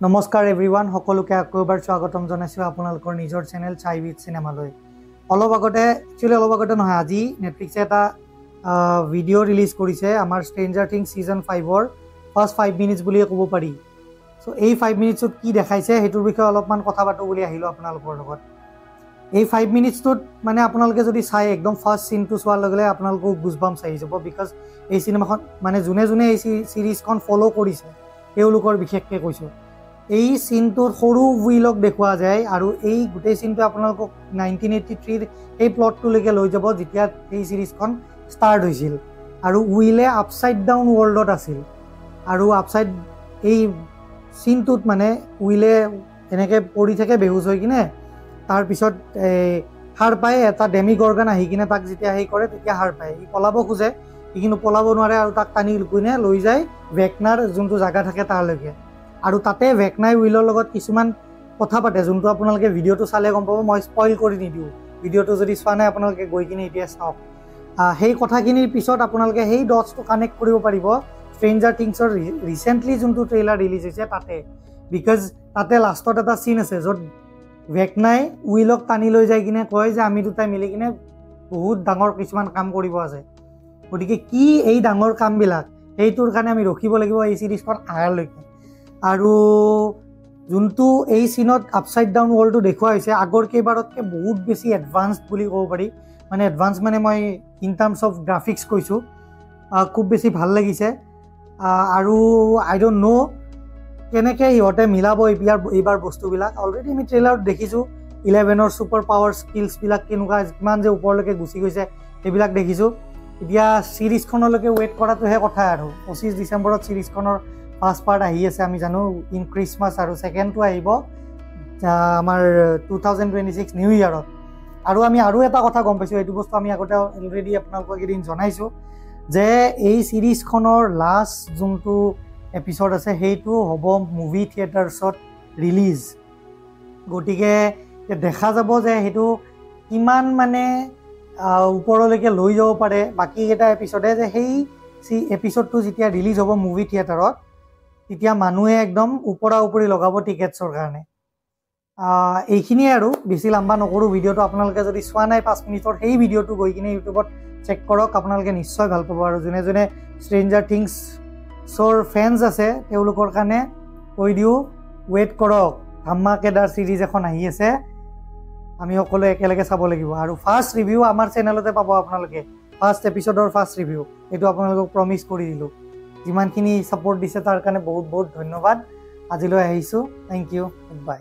নমস্কাৰ এভৰিৱান সকলোকে আকৌ এবাৰ স্বাগতম জনাইছোঁ আপোনালোকৰ নিজৰ চেনেল চাই উইথ চিনেমালৈ। অলপ আগতে নহয়, আজি নেটফ্লিক্সে এটা ভিডিঅ' ৰিলিজ কৰিছে আমাৰ ষ্ট্ৰেঞ্জাৰ থিংছ ছিজন 5ৰ ফাৰ্ষ্ট 5 মিনিটছ বুলিয়ে ক'ব পাৰি। চ' এই 5 মিনিটছত কি দেখাইছে সেইটোৰ বিষয়ে অলপমান কথা পাতোঁ বুলি আহিলোঁ আপোনালোকৰ লগত। এই 5 মিনিটছটোত মানে আপোনালোকে যদি চাই একদম ফাৰ্ষ্ট চিনটো চোৱাৰ লগে লগে আপোনালোকক গুজবাম্পছ আহি যাব, বিকজ এই চিনেমাখন মানে যোনে এই চিৰিজখন ফ'ল' কৰিছে তেওঁলোকৰ বিশেষকৈ কৈছোঁ। এই চিনটোত সৰু উইলক দেখুওৱা যায় আৰু এই গোটেই চিনটো আপোনালোকক 1983 সেই প্লটটোলৈকে লৈ যাব যেতিয়া এই চিৰিজখন ষ্টাৰ্ট হৈছিল আৰু উইলে আপচাইড ডাউন ৱৰ্ল্ডত আছিল। আৰু আপচাইড এই চিনটোত মানে উইলে এনেকৈ পৰি থাকে বেহুচ হৈ কিনে, তাৰপিছত সাৰ পায় এটা ডেমি গৰ্গান আহি কিনে তাক যেতিয়া সেই কৰে তেতিয়া সাৰ পায়। সি পলাব খোজে, সি কিন্তু পলাব নোৱাৰে আৰু তাক টানি কিনে লৈ যায় ভেকনাৰ যোনটো জেগা থাকে তাৰলৈকে। আৰু তাতে ভেকনাই উইলৰ লগত কিছুমান কথা পাতে যোনটো আপোনালোকে ভিডিঅ'টো চালে গম পাব। মই স্পইল কৰি নিদিওঁ, ভিডিঅ'টো যদি চোৱা নাই আপোনালোকে গৈ কিনে এতিয়া চাওক। সেই কথাখিনিৰ পিছত আপোনালোকে সেই ডটছটো কানেক্ট কৰিব পাৰিব ষ্ট্ৰেঞ্জাৰ থিংছৰ ৰিচেণ্টলি যোনটো ট্ৰেইলাৰ ৰিলিজ হৈছে তাতে, বিকজ তাতে লাষ্টত এটা চিন আছে য'ত ভেকনাই উইলক টানি লৈ যাই কিনে কয় যে আমি দুটাই মিলি কিনে বহুত ডাঙৰ কিছুমান কাম কৰিব আছে। গতিকে কি এই ডাঙৰ কামবিলাক সেইটোৰ কাৰণে আমি ৰখিব লাগিব এই চিৰিজখন আহাৰলৈকে। আৰু যোনটো এই চিনত আপচাইড ডাউন ৱৰ্ল্ডটো দেখুওৱা হৈছে আগৰ কেইবাৰতকৈ বহুত বেছি এডভান্সড বুলি ক'ব পাৰি। মানে এডভান্স মানে মই ইন টাৰ্মছ অফ গ্ৰাফিক্স কৈছোঁ, খুব বেছি ভাল লাগিছে। আৰু আই ডোণ্ট ন' কেনেকৈ সিহঁতে মিলাব এইবাৰ বস্তুবিলাক। অলৰেডি আমি ট্ৰেইলাৰত দেখিছোঁ 11ৰ ছুপাৰ পাৱাৰ স্কিলছবিলাক কেনেকুৱা কিমান যে ওপৰলৈকে গুচি গৈছে সেইবিলাক দেখিছোঁ। এতিয়া চিৰিজখনলৈকে ৱেইট কৰাটোহে কথা আৰু 25 ডিচেম্বৰত চিৰিজখনৰ ফাৰ্ষ্ট পাৰ্ট আহি আছে আমি জানো ইন খ্ৰীষ্টমাছ, আৰু ছেকেণ্ডটো আহিব আমাৰ 2026 নিউ ইয়েৰত। আৰু আমি আৰু এটা কথা গম পাইছোঁ, এইটো বস্তু আমি আগতে অলৰেডি আপোনালোকক এদিন জনাইছোঁ যে এই চিৰিজখনৰ লাষ্ট যোনটো এপিছ'ড আছে সেইটো হ'ব মুভি থিয়েটাৰ্ছত ৰিলিজ। গতিকে দেখা যাব যে সেইটো কিমান মানে ওপৰলৈকে লৈ যাব পাৰে বাকীকেইটা এপিছ'ডে, যে সেই এপিছ'ডটো যেতিয়া ৰিলিজ হ'ব মুভি থিয়েটাৰত তেতিয়া মানুহে একদম ওপৰা ওপৰি লগাব টিকেটছৰ কাৰণে। এইখিনিয়ে আৰু বেছি লাম্বা নকৰোঁ ভিডিঅ'টো। আপোনালোকে যদি চোৱা নাই 5 মিনিটৰ সেই ভিডিঅ'টো গৈ কিনে ইউটিউবত চেক কৰক, আপোনালোকে নিশ্চয় ভাল পাব। আৰু যোনে যোনে ষ্ট্ৰেঞ্জাৰ থিংছৰ ফেন্স আছে তেওঁলোকৰ কাৰণে কৈ দিওঁ ৱেইট কৰক, ধামাকেদাৰ চিৰিজ এখন আহি আছে, আমি সকলোৱে একেলগে চাব লাগিব। আৰু ফাৰ্ষ্ট ৰিভিউ আমাৰ চেনেলতে পাব আপোনালোকে, ফাৰ্ষ্ট এপিছ'ডৰ ফাৰ্ষ্ট ৰিভিউ, এইটো আপোনালোকক প্ৰমিছ কৰি দিলোঁ। যিমানখিনি ছাপোৰ্ট দিছে তাৰ কাৰণে বহুত বহুত ধন্যবাদ। আজিলৈ আহিছোঁ, থেংক ইউ, বাই।